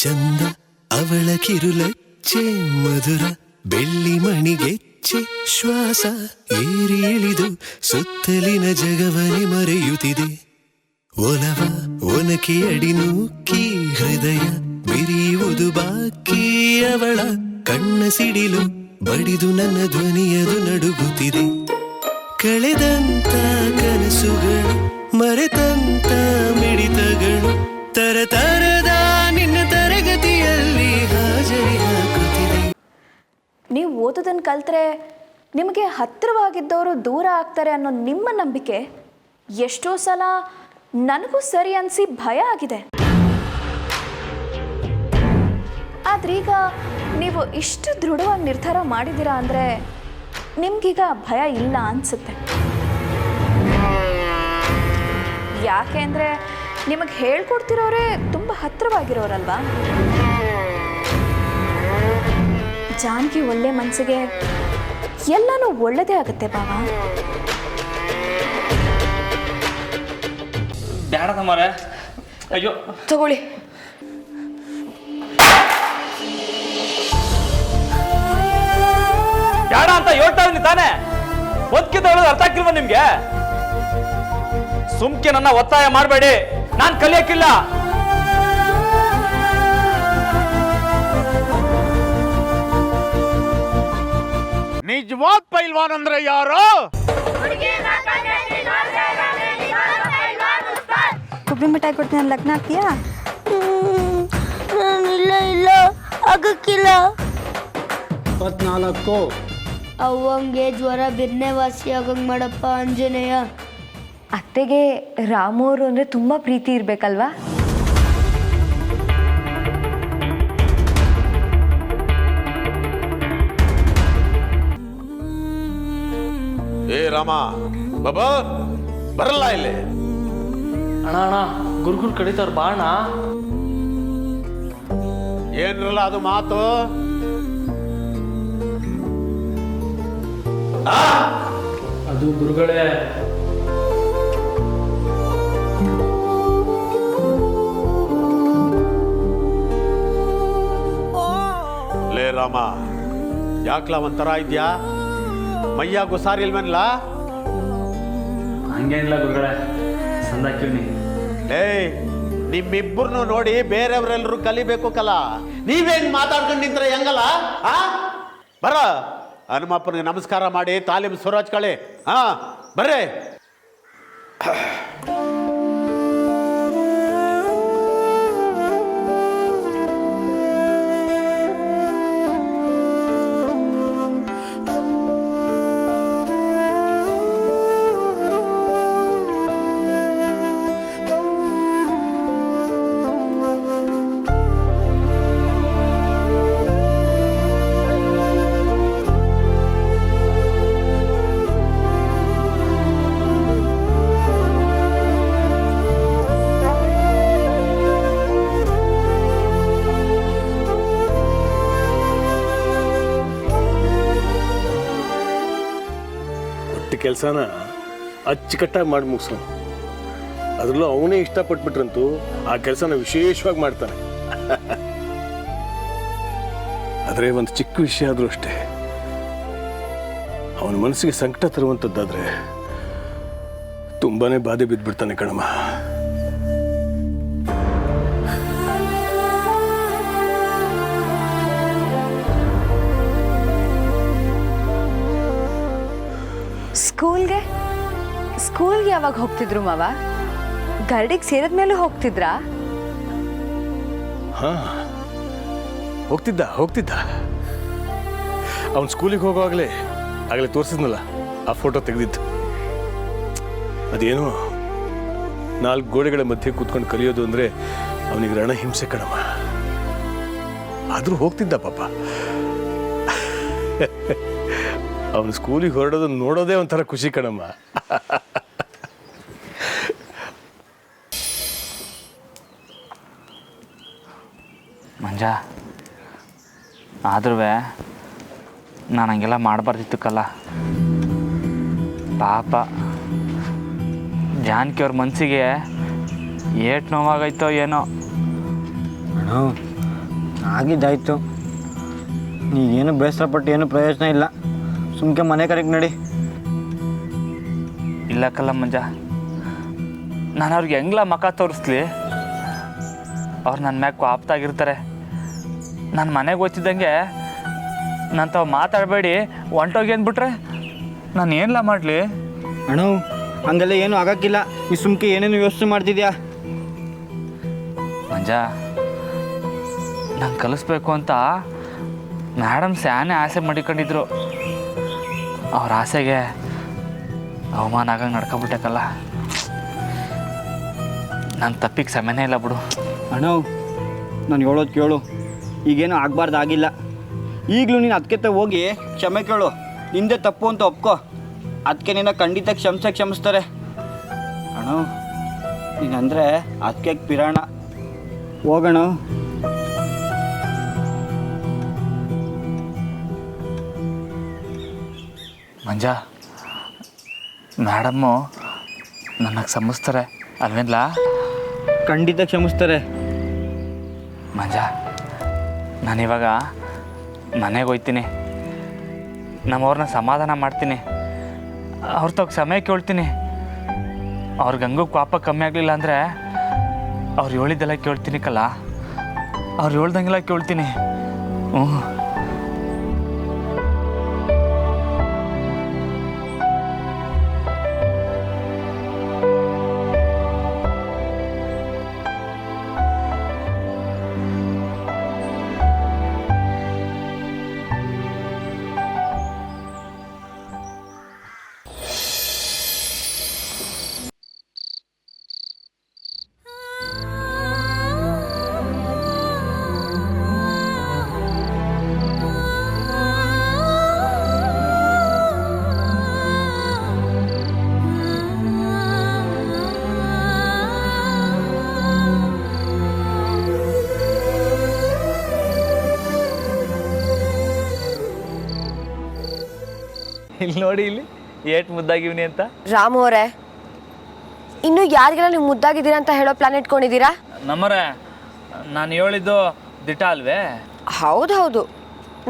ಚಂದ ಅವಳ ಕಿರುಲಚ್ಚೆ ಮಧುರ ಬೆಳ್ಳಿ ಮಣಿಗೆಚ್ಚೆ ಶ್ವಾಸ ಏರಿ ಇಳಿದು ಸುತ್ತಲಿನ ಜಗವನೆ ಮರೆಯುತ್ತಿದೆ ಒಲವ ಒನಕೆ ಅಡಿ ನೂಕಿ ಹೃದಯ ಬಿರಿಯುವುದು ಬಾಕಿ ಅವಳ ಕಣ್ಣ ಸಿಡಿಲು ಬಡಿದು ನನ್ನ ಧ್ವನಿಯದು ನಡುಗುತ್ತಿದೆ ಕಳೆದಂತ ಕನಸುಗಳು ಮರೆತಂತ ಮಿಡಿತಗಳು ತರತರದ ನಿನ್ನ ತರಗತಿಯಲ್ಲಿ ಹಾಜರಿ ಹಾಕುತ್ತಿದೆ. ನೀವು ಓದೋದನ್ನು ಕಲ್ತ್ರೆ ನಿಮಗೆ ಹತ್ತಿರವಾಗಿದ್ದವರು ದೂರ ಆಗ್ತಾರೆ ಅನ್ನೋ ನಿಮ್ಮ ನಂಬಿಕೆ ಎಷ್ಟೋ ಸಲ ನನಗೂ ಸರಿ ಅನಿಸಿ ಭಯ ಆಗಿದೆ. ಆದ್ರೀಗ ನೀವು ಇಷ್ಟು ದೃಢವಾಗಿ ನಿರ್ಧಾರ ಮಾಡಿದ್ದೀರಾ ಅಂದರೆ ನಿಮ್ಗೀಗ ಭಯ ಇಲ್ಲ ಅನಿಸುತ್ತೆ. ಯಾಕೆ ಅಂದರೆ ನಿಮಗೆ ಹೇಳ್ಕೊಡ್ತಿರೋರೇ ತುಂಬ ಹತ್ತಿರವಾಗಿರೋರಲ್ವಾ. ಜಾನಕಿ ಒಳ್ಳೆ ಮನಸ್ಸಿಗೆ ಎಲ್ಲನೂ ಒಳ್ಳೆಯದೇ ಆಗುತ್ತೆ ಬಾವ. ಬೇಡ ಮಾರೆ, ಅಯ್ಯೋ ತಗೊಳ್ಳಿ. ಬೇಡ ಅಂತ ಹೇಳ್ತಾ ಇದ್ದೀನಿ ತಾನೆ. ಒದ್ಕಿತ ಹೇಳೋದು ಅರ್ಥ ಆಗ್ತಿಲ್ವ ನಿಮ್ಗೆ? ಸುಮ್ಕೆ ನನ್ನ ಒತ್ತಾಯ ಮಾಡಬೇಡಿ, ನಾನು ಕಲಿಯಕ್ಕಿಲ್ಲ. ನಿಜವಾದ ಪೈಲ್ವಾನ್ ಅಂದ್ರೆ ಯಾರು? ಕೊಬ್ಬರಿ ಮಿಠಾಯಿ ಕೊಡ್ತೀನಿ, ಲಗ್ನ ಆಗ್ತೀಯಾ? ಇಲ್ಲ ಇಲ್ಲ ಆಗಕ್ಕಿಲ್ಲ. 24 ಅವಂಗೆ ಜ್ವರ ಬಿರ್ನೆ ವಾಸಿ ಆಗಂಗ್ ಮಾಡಪ್ಪ ಆಂಜನೇಯ. ಅತ್ತೆಗೆ ರಾಮು ಅವರು ಅಂದರೆ ತುಂಬ ಪ್ರೀತಿ ಇರಬೇಕಲ್ವಾ? ಏ ರಾಮ ಬಾಬಾ ಬರಲ್ಲ ಇಲ್ಲಿ. ಅಣ್ಣ ಅಣ್ಣ ಗುರುಗುರು ಕಡಿತಾರ ಬಾ ಅಣ್ಣ. ಏನ್ರಲ್ಲ ಅದು ಮಾತು? ಅದು ಗುರುಗಳೇ, ಲೇ ರಾಮ, ಯಾಕ್ಲ ಒಂಥರ ಇದ್ಯಾ? ಮಯ್ಯ ಗುಸಾರಿ ಇಲ್ವನ್ಲ? ಹಂಗೇನಿಲ್ಲ ಗುರುಗಳೇ, ಸಂದಾಕಿವ್ನಿ. ಏಯ್, ನಿಮ್ಮಿಬ್ಬರನ್ನು ನೋಡಿ ಬೇರೆಯವರೆಲ್ಲರೂ ಕಲಿಬೇಕು ಕಲ. ನೀವೇನ್ ಮಾತಾಡ್ಕೊಂಡು ನಿಂತ್ರೆ ಹೆಂಗಲ್ಲ? ಬರ ಹನುಮಪ್ಪನಿಗೆ ನಮಸ್ಕಾರ ಮಾಡಿ ತಾಲೀಮ್ ಸುರಾಜ್ ಕಳೆ. ಬರ್ರಿ. ಕೆಲಸನ ಅಚ್ಚುಕಟ್ಟಾಗಿ ಮಾಡಿ ಮುಗಿಸೋನು. ಅದರಲ್ಲೂ ಅವನೇ ಇಷ್ಟಪಟ್ಬಿಟ್ರಂತೂ ಆ ಕೆಲಸನ ವಿಶೇಷವಾಗಿ ಮಾಡ್ತಾನೆ. ಆದರೆ ಒಂದು ಚಿಕ್ಕ ವಿಷಯ ಆದರೂ ಅಷ್ಟೇ, ಅವನ ಮನಸ್ಸಿಗೆ ಸಂಕಟ ತರುವಂಥದ್ದಾದರೆ ತುಂಬಾನೇ ಬಾಧೆ ಬಿದ್ದುಬಿಡ್ತಾನೆ ಕಣಮ್ಮ. ಸ್ಕೂಲ್ಗೆ ಯಾವಾಗ ಹೋಗ್ತಿದ್ರು ಮಾವ? ಗರಡಿಗೆ ಸೇರಿದ ಮೇಲೂ ಹೋಗ್ತಿದ್ರಾ? ಹೋಗ್ತಿದ್ದ. ಅವನು ಸ್ಕೂಲಿಗೆ ಹೋಗುವಾಗಲೇ ತೋರಿಸಿದ್ನಲ್ಲ ಆ ಫೋಟೋ ತೆಗೆದಿದ್ದು. ಅದೇನೋ 4 ಗೋಡೆಗಳ ಮಧ್ಯೆ ಕೂತ್ಕೊಂಡು ಕಲಿಯೋದು ಅಂದರೆ ಅವನಿಗೆ ರಣಹಿಂಸೆ ಕಣಮ್ಮ. ಆದರೂ ಹೋಗ್ತಿದ್ದ ಪಾಪ. ಅವನು ಸ್ಕೂಲಿಗೆ ಹೊರಡೋದನ್ನು ನೋಡೋದೇ ಒಂಥರ ಖುಷಿ ಕಣಮ್ಮ. ಮಂಜ, ಆದ್ರೂ ನಾನು ಹಂಗೆಲ್ಲ ಮಾಡಬಾರ್ದಿತ್ತು ಕಲ್ಲ. ಪಾಪ ಜಾನಕಿ ಅವ್ರ ಮನಸ್ಸಿಗೆ ಏಟ್ ನೋವಾಗೈತೋ ಏನೋ. ಅಣ್ಣ ಆಗಿದ್ದಾಯ್ತು. ನೀಗೇನು ಬೇಸರಪಟ್ಟು ಏನು ಪ್ರಯೋಜನ ಇಲ್ಲ. ಸುಮ್ಕೆ ಮನೆ ಕಡೆಗೆ ನಡಿ. ಇಲ್ಲಕ್ಕಲ್ಲ ಮಂಜ, ನಾನು ಅವ್ರಿಗೆ ಹೆಂಗ್ಲ ಮಖ ತೋರಿಸ್ಲಿ? ಅವ್ರು ನನ್ನ ಮ್ಯಾಗ ಆಪ್ತಾಗಿರ್ತಾರೆ. ನಾನು ಮನೆಗೆ ಓದ್ತಿದ್ದಂಗೆ ನಾನು ತಾವು ಮಾತಾಡಬೇಡಿ ಹೊಂಟೋಗಿ ಅಂದ್ಬಿಟ್ರೆ ನಾನು ಏನೆಲ್ಲ ಮಾಡಲಿ? ಅಣ್ಣ ಹಂಗೆಲ್ಲ ಏನು ಆಗಕ್ಕಿಲ್ಲ. ಈ ಸುಮ್ಕೆ ಏನೇನು ಯೋಚನೆ ಮಾಡ್ತಿದ್ಯಾ? ಮಂಜ, ನಂಗೆ ಕಲಿಸ್ಬೇಕು ಅಂತ ಮೇಡಮ್ ಸ್ಯಾನೆ ಆಸೆ ಮಾಡಿಕೊಂಡಿದ್ರು. ಅವ್ರ ಆಸೆಗೆ ಅವಮಾನ ಆಗಂಗೆ ನಡ್ಕೊಬಿಟ್ಟಕ್ಕಲ್ಲ. ನನ್ನ ತಪ್ಪಿಗೆ ಸಮಯನೇ ಇಲ್ಲ ಬಿಡು. ಅಣ್ಣ ನಾನು ಹೇಳೋದು ಕೇಳು. ಈಗೇನು ಆಗಬಾರ್ದು ಆಗಿಲ್ಲ. ಈಗಲೂ ನೀನು ಅದಕ್ಕೆ ಹೋಗಿ ಕ್ಷಮೆ ಕೇಳು. ನಿಂದೆ ತಪ್ಪು ಅಂತ ಒಪ್ಕೋ. ಅದಕ್ಕೆ ನಿನ್ನ ಖಂಡಿತ ಕ್ಷಮಿಸ್ತಾರೆ. ಅಣ್ಣ ನೀನಂದರೆ ಅದಕ್ಕೆ ಪಿರಾಣ. ಹೋಗೋಣ. ಮಂಜ, ಮೇಡಮ್ಮು ನನಗೆ ಕ್ಷಮಿಸ್ತಾರೆ ಅಲ್ವೇನ್ಲ? ಖಂಡಿತ ಕ್ಷಮಿಸ್ತಾರೆ. ಮಂಜ, ನಾನಿವಾಗ ಮನೆಗೆ ಹೋಗ್ತೀನಿ. ನಮ್ಮವ್ರನ್ನ ಸಮಾಧಾನ ಮಾಡ್ತೀನಿ. ಅವ್ರ ತಗ ಸಮಯ ಕೇಳ್ತೀನಿ. ಅವ್ರಿಗೆ ಹಂಗೂ ಕೋಪ ಕಮ್ಮಿ ಆಗಲಿಲ್ಲ ಅಂದರೆ ಅವ್ರು ಹೇಳಿದ್ದೆಲ್ಲ ಕೇಳ್ತೀನಿ ಕಲ್ಲ. ಅವ್ರು ಹೇಳ್ದಂಗೆಲ್ಲ ಕೇಳ್ತೀನಿ. ಹ್ಞೂ. ಇಲ್ಲಿ ನೋಡಿ, ಇಲ್ಲಿ ಏಟ್ ಮುದ್ದಾಗಿವ್ನಿ ಅಂತ. ರಾಮು ಅವರೇ, ಇನ್ನು ಯಾರಿಗೆಲ್ಲ ನೀವು ಮುದ್ದಾಗಿದ್ದೀರಾ ಅಂತ ಹೇಳೋ ಪ್ಲಾನ್ ಇಟ್ಕೊಂಡಿದ್ದೀರಾ? ನಮ್ಮರೇ, ನಾನು ಹೇಳಿದ್ದು ದಿಟ ಅಲ್ವೇ? ಹೌದು,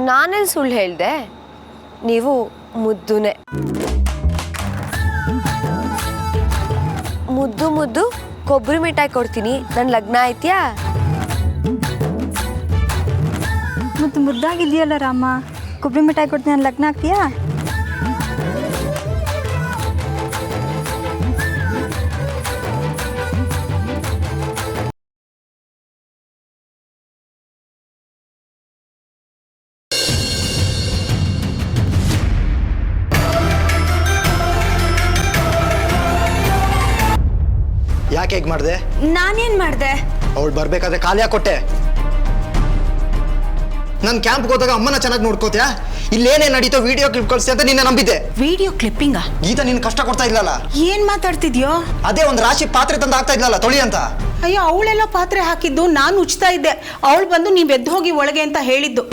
ನಾನೇನು ಸುಳ್ಳು ಹೇಳಿದೆ. ನೀವು ಮುದ್ದುನೇ. ಮುದ್ದು ಕೊಬ್ಬರಿ ಮಿಠಾಯಿ ಕೊಡ್ತೀನಿ. ನನ್ನ ಲಗ್ನ ಆಯ್ತ್ಯಾ? ಮತ್ತು ಮುದ್ದಾಗಿದೆಯಲ್ಲ ರಾಮ, ಕೊಬ್ಬರಿ ಮಿಠಾಯಿ ಕೊಡ್ತೀನಿ, ನನ್ನ ಲಗ್ನ ಆಗ್ತೀಯಾ? ಯಾಕೆ ಹೇಗೆ ಮಾಡಿದೆ? ನಾನೇನು ಮಾಡಿದೆ? ಅವಳು ಬರ್ಬೇಕಾದ್ರೆ ಖಾಲಿಯ ಕೊಟ್ಟೆ. ನನ್ನ ಕ್ಯಾಂಪ್ಗೆ ಹೋದಾಗ ಅಮ್ಮನ ಚೆನ್ನಾಗಿ ನೋಡ್ಕೋತ್ಯಾ? ಇಲ್ಲೇನೇ ನಡೀತೋ ವಿಡಿಯೋ ಕ್ಲಿಪ್ ಕಳಿಸಿ ಅಂತ ನಿನ್ನ ನಂಬಿದ್ದೆ. ವಿಡಿಯೋ ಕ್ಲಿಪ್ಪಿಂಗ? ಗೀತಾ ನಿನ್ ಕಷ್ಟ ಕೊಡ್ತಾ ಇದ್ಲಲ್ಲ? ಏನ್ ಮಾತಾಡ್ತಿದ್ಯೋ? ಅದೇ ಒಂದು ರಾಶಿ ಪಾತ್ರೆ ತಂದು ಹಾಕ್ತಾ ಇದ್ಲಲ್ಲ ತೊಳಿ ಅಂತ. ಅಯ್ಯೋ, ಅವಳೆಲ್ಲ ಪಾತ್ರೆ ಹಾಕಿದ್ದು ನಾನು ಉಚ್ತಾ ಇದ್ದೆ. ಅವಳು ಬಂದು ನೀವ್ ಎದ್ದು ಹೋಗಿ ಒಳಗೆ ಅಂತ ಹೇಳಿದ್ದು.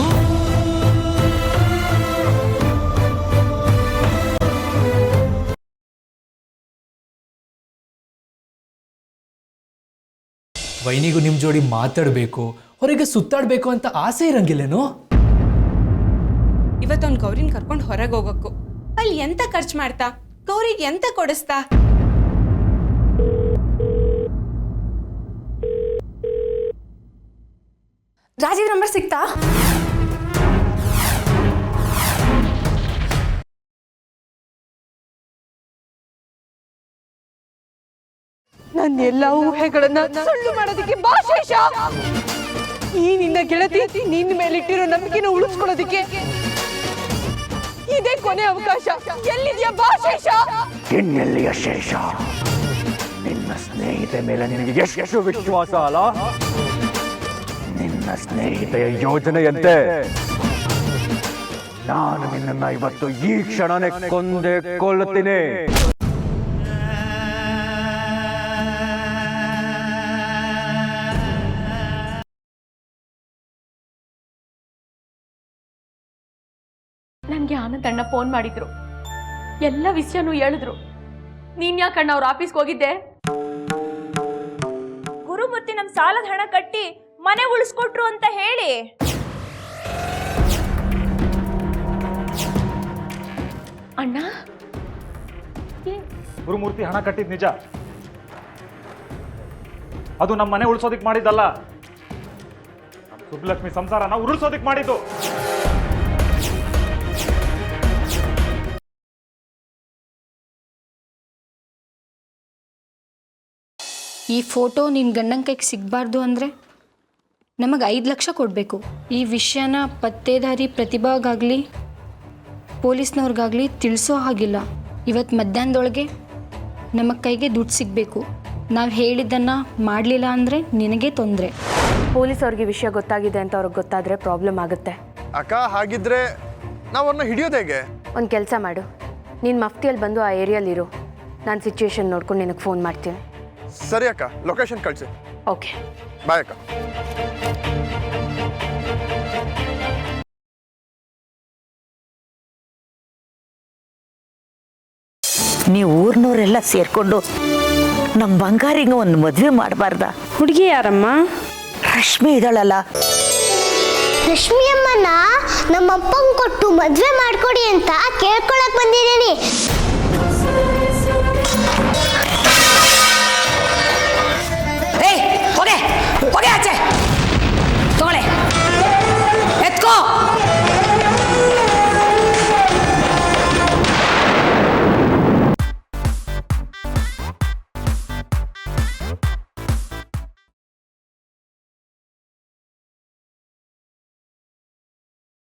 ವೈನಿಗೂ ನಿಮ್ಮ ಜೋಡಿ ಮಾತಾಡಬೇಕು, ಹೊರಗೆ ಸುತ್ತಾಡಬೇಕು ಅಂತ ಆಸೆ ಇರಂಗಿಲ್ಲೇನು? ಇವತ್ತೊಂದು ಗೌರಿನ ಕರ್ಕೊಂಡು ಹೊರಗೆ ಹೋಗಕ್ಕು. ಅಲ್ಲಿ ಎಂತ ಖರ್ಚು ಮಾಡ್ತಾ, ಗೌರಿಗೆ ಎಂತ ಕೊಡಿಸ್ತಾ? ರಾಜೀವ್ ನಂಬರ್ ಸಿಕ್ತಾ? ನನ್ನ ಎಲ್ಲ ಊಹೆಗಳನ್ನ ಸುಳ್ಳು ಮಾಡೋದಕ್ಕೆ ಭಾಷೇಶ. ಈ ನಿನ್ನ ಗೆಳತಿ ನಿನ್ನ ಮೇಲಿಟ್ಟಿರೋ ನಂಬಿಕೆನ ಉಳಿಸ್ಕೊಳ್ಳೋದಕ್ಕೆ ಇದೇ ಕೊನೆ ಅವಕಾಶ. ಎಲ್ಲಿದೆಯಾ ಭಾಷೇಶ? ಇನ್ನೆಲ್ಲಿಯ ಶೇಷ? ನಿನ್ನ ಸ್ನೇಹಿತೆ ಮೇಲೆ ನಿನಗೆ ಎಷ್ಟು ವಿಶ್ವಾಸ ಅಲ್ಲ? ನಿನ್ನ ಸ್ನೇಹಿತೆಯ ಯೋಜನೆಯಂತೆ ನಾನು ನಿನ್ನನ್ನ ಇವತ್ತು ಈ ಕ್ಷಣನೇ ಕೊಂದೇ ಕೊಲ್ಲುತ್ತೀನಿ. ನನಗೆ ಆನಂದಣ್ಣ ಫೋನ್ ಮಾಡಿದ್ರು. ಎಲ್ಲ ವಿಷಯನೂ ಹೇಳಿದ್ರು. ನೀನ್ ಯಾಕಣ್ಣ ಅವ್ರ ಆಫೀಸ್ಗೆ ಹೋಗಿದ್ದೆ? ಗುರುಮೂರ್ತಿ ನಮ್ಮ ಸಾಲದ ಹಣ ಕಟ್ಟಿ ಮನೆ ಉಳಿಸ್ಕೊಟ್ರು ಅಂತ ಹೇಳಿ. ಅಣ್ಣ, ಗುರುಮೂರ್ತಿ ಹಣ ಕಟ್ಟಿದ್ ನಿಜ. ಅದು ನಮ್ಮ ಮನೆ ಉಳಿಸೋದಿಕ್ ಮಾಡಿದ್ದಲ್ಲ, ನಮ್ಮ ಸುಬ್ಬಲಕ್ಷ್ಮಿ ಸಂಸಾರನ ಉರುಳಿಸೋದಿಕ್ ಮಾಡಿದ್ದು. ಈ ಫೋಟೋ ನಿನ್ನ ಗಂಡನ ಕೈಗೆ ಸಿಗಬಾರ್ದು ಅಂದರೆ ನಮಗೆ 5 ಲಕ್ಷ ಕೊಡಬೇಕು. ಈ ವಿಷಯನ ಪತ್ತೇದಾರಿ ಪ್ರತಿಭಾಗಾಗಲಿ ಪೊಲೀಸ್ನವ್ರಿಗಾಗಲಿ ತಿಳಿಸೋ ಹಾಗಿಲ್ಲ. ಇವತ್ತು ಮಧ್ಯಾಹ್ನದೊಳಗೆ ನಮ್ಮ ಕೈಗೆ ದುಡ್ಡು ಸಿಗಬೇಕು. ನಾವು ಹೇಳಿದ್ದನ್ನು ಮಾಡಲಿಲ್ಲ ಅಂದರೆ ನಿನಗೆ ತೊಂದರೆ. ಪೊಲೀಸವ್ರಿಗೆ ವಿಷಯ ಗೊತ್ತಾಗಿದೆ ಅಂತ ಅವ್ರಿಗೆ ಗೊತ್ತಾದರೆ ಪ್ರಾಬ್ಲಮ್ ಆಗುತ್ತೆ. ಅಕ್ಕ, ಹಾಗಿದ್ರೆ ನಾವು ಅವ್ರನ್ನ ಹಿಡಿಯೋದು ಹೇಗೆ? ಒಂದು ಕೆಲಸ ಮಾಡು, ನೀನು ಮಫ್ತಿಯಲ್ಲಿ ಬಂದು ಆ ಏರಿಯಲ್ಲಿರು. ನಾನು ಸಿಚುವೇಶನ್ ನೋಡ್ಕೊಂಡು ನಿನಗೆ ಫೋನ್ ಮಾಡ್ತೀನಿ. ಸರಿ ಅಕ್ಕ, ಲೊಕೇಶನ್ ಕಳಿಸಿ. ಓಕೆ, ಬಾಯ್ ಅಕ್ಕ. ನೀವು ಊರ್ನವರೆಲ್ಲ ಸೇರ್ಕೊಂಡು ನಮ್ಮ ಬಂಗಾರಿಗೆ ಒಂದು ಮದುವೆ ಮಾಡಬಾರ್ದ? ಹುಡುಗಿ ಯಾರಮ್ಮ? ರಶ್ಮಿ ಇದ್ದಾಳಲ್ಲ. ರಶ್ಮಿ ಅಮ್ಮನ ನಮ್ಮ ಅಪ್ಪಂಗೆ ಕೊಟ್ಟು ಮದುವೆ ಮಾಡ್ಕೊಡಿ ಅಂತ ಕೇಳ್ಕೊಳಕ್ ಬಂದಿದ್ದೀನಿ. ಹೋಗೆ ಹೋಗೆ ಆಚೆ ತಗೊಳ್ಳೆ, ಎತ್ಕೋ.